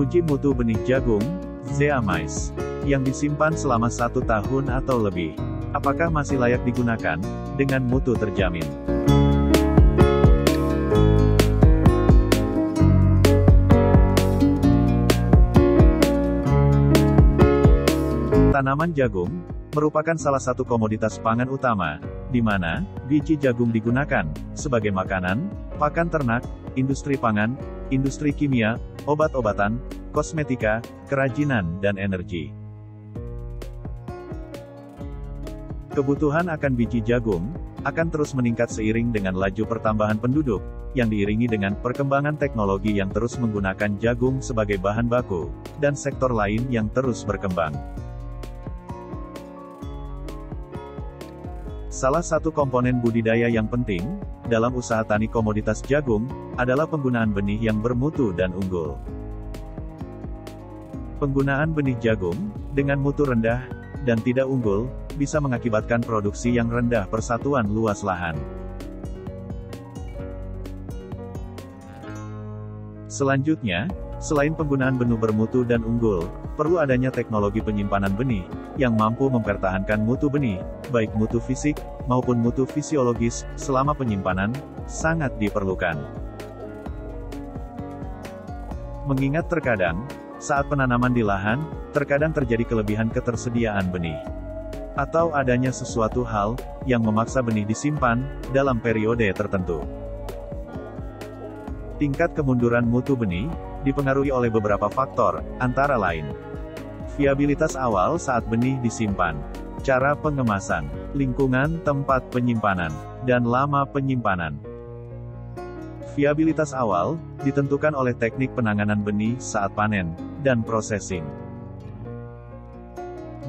Uji mutu benih jagung, Zeamais, yang disimpan selama 1 tahun atau lebih. Apakah masih layak digunakan, dengan mutu terjamin? Tanaman jagung merupakan salah satu komoditas pangan utama, di mana biji jagung digunakan sebagai makanan, pakan ternak, industri pangan, industri kimia, obat-obatan, kosmetika, kerajinan, dan energi. Kebutuhan akan biji jagung akan terus meningkat seiring dengan laju pertambahan penduduk, yang diiringi dengan perkembangan teknologi yang terus menggunakan jagung sebagai bahan baku, dan sektor lain yang terus berkembang. Salah satu komponen budidaya yang penting dalam usaha tani komoditas jagung adalah penggunaan benih yang bermutu dan unggul. Penggunaan benih jagung dengan mutu rendah dan tidak unggul bisa mengakibatkan produksi yang rendah persatuan luas lahan. Selanjutnya, selain penggunaan benih bermutu dan unggul, perlu adanya teknologi penyimpanan benih yang mampu mempertahankan mutu benih, baik mutu fisik maupun mutu fisiologis, selama penyimpanan sangat diperlukan. Mengingat terkadang, saat penanaman di lahan, terkadang terjadi kelebihan ketersediaan benih. Atau adanya sesuatu hal yang memaksa benih disimpan dalam periode tertentu. Tingkat kemunduran mutu benih dipengaruhi oleh beberapa faktor, antara lain viabilitas awal saat benih disimpan, cara pengemasan, lingkungan tempat penyimpanan, dan lama penyimpanan. Viabilitas awal ditentukan oleh teknik penanganan benih saat panen dan processing.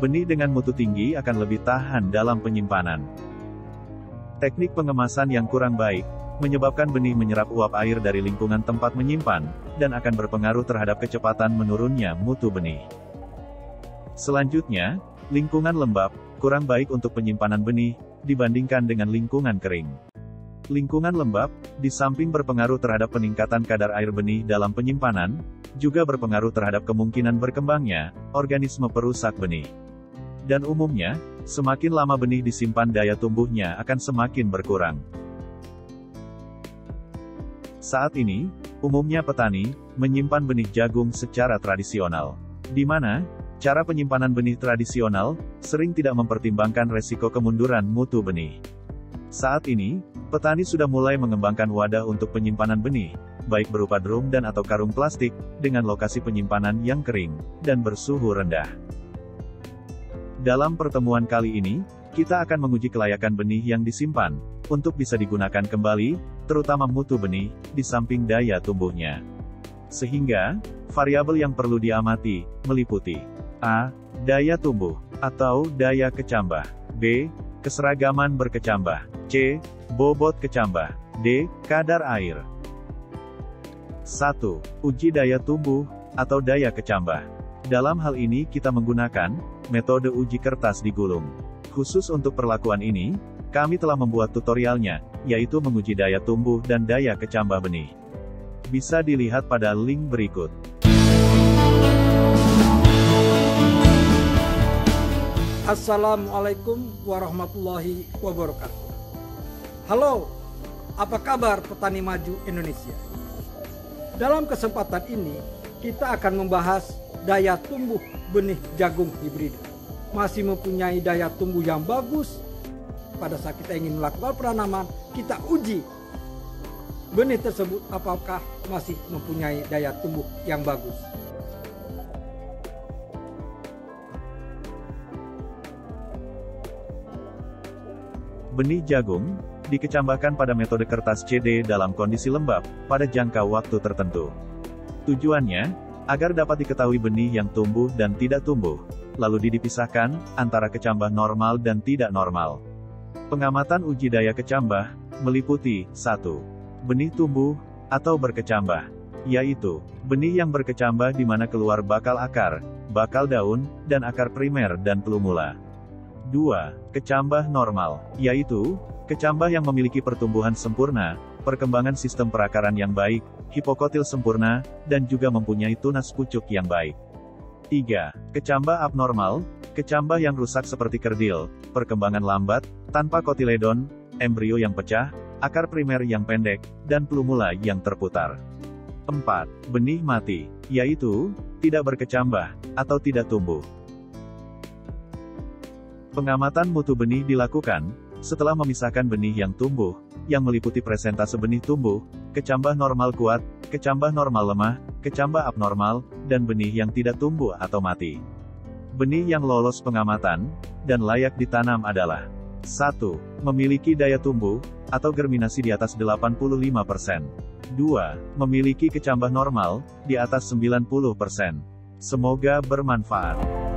Benih dengan mutu tinggi akan lebih tahan dalam penyimpanan. Teknik pengemasan yang kurang baik menyebabkan benih menyerap uap air dari lingkungan tempat menyimpan, dan akan berpengaruh terhadap kecepatan menurunnya mutu benih. Selanjutnya, lingkungan lembab, kurang baik untuk penyimpanan benih, dibandingkan dengan lingkungan kering. Lingkungan lembab, di samping berpengaruh terhadap peningkatan kadar air benih dalam penyimpanan, juga berpengaruh terhadap kemungkinan berkembangnya organisme perusak benih. Dan umumnya, semakin lama benih disimpan daya tumbuhnya akan semakin berkurang. Saat ini, umumnya petani menyimpan benih jagung secara tradisional, di mana cara penyimpanan benih tradisional sering tidak mempertimbangkan resiko kemunduran mutu benih. Saat ini, petani sudah mulai mengembangkan wadah untuk penyimpanan benih, baik berupa drum dan atau karung plastik, dengan lokasi penyimpanan yang kering dan bersuhu rendah. Dalam pertemuan kali ini, kita akan menguji kelayakan benih yang disimpan untuk bisa digunakan kembali, terutama mutu benih, di samping daya tumbuhnya. Sehingga, variabel yang perlu diamati meliputi A. Daya tumbuh atau daya kecambah. B. Keseragaman berkecambah. C. Bobot kecambah. D. Kadar air. 1. Uji daya tumbuh atau daya kecambah. Dalam hal ini kita menggunakan metode uji kertas digulung. Khusus untuk perlakuan ini, kami telah membuat tutorialnya, yaitu menguji daya tumbuh dan daya kecambah benih. Bisa dilihat pada link berikut. Assalamualaikum warahmatullahi wabarakatuh. Halo, apa kabar petani maju Indonesia? Dalam kesempatan ini, kita akan membahas daya tumbuh benih jagung hibrida. Masih mempunyai daya tumbuh yang bagus. Pada saat kita ingin melakukan penanaman, kita uji benih tersebut apakah masih mempunyai daya tumbuh yang bagus. Benih jagung dikecambahkan pada metode kertas CD dalam kondisi lembab pada jangka waktu tertentu. Tujuannya agar dapat diketahui benih yang tumbuh dan tidak tumbuh, lalu dipisahkan antara kecambah normal dan tidak normal. Pengamatan uji daya kecambah meliputi 1. Benih tumbuh atau berkecambah, yaitu benih yang berkecambah di mana keluar bakal akar, bakal daun, dan akar primer dan plumula. 2. Kecambah normal, yaitu kecambah yang memiliki pertumbuhan sempurna perkembangan sistem perakaran yang baik, hipokotil sempurna, dan juga mempunyai tunas pucuk yang baik. 3. Kecambah abnormal, kecambah yang rusak seperti kerdil, perkembangan lambat, tanpa kotiledon, embrio yang pecah, akar primer yang pendek, dan plumula yang terputar. 4. Benih mati, yaitu, tidak berkecambah, atau tidak tumbuh. Pengamatan mutu benih dilakukan, setelah memisahkan benih yang tumbuh, yang meliputi presentase benih tumbuh, kecambah normal kuat, kecambah normal lemah, kecambah abnormal, dan benih yang tidak tumbuh atau mati. Benih yang lolos pengamatan, dan layak ditanam adalah 1. Memiliki daya tumbuh, atau germinasi di atas 85%. 2. Memiliki kecambah normal, di atas 90%. Semoga bermanfaat.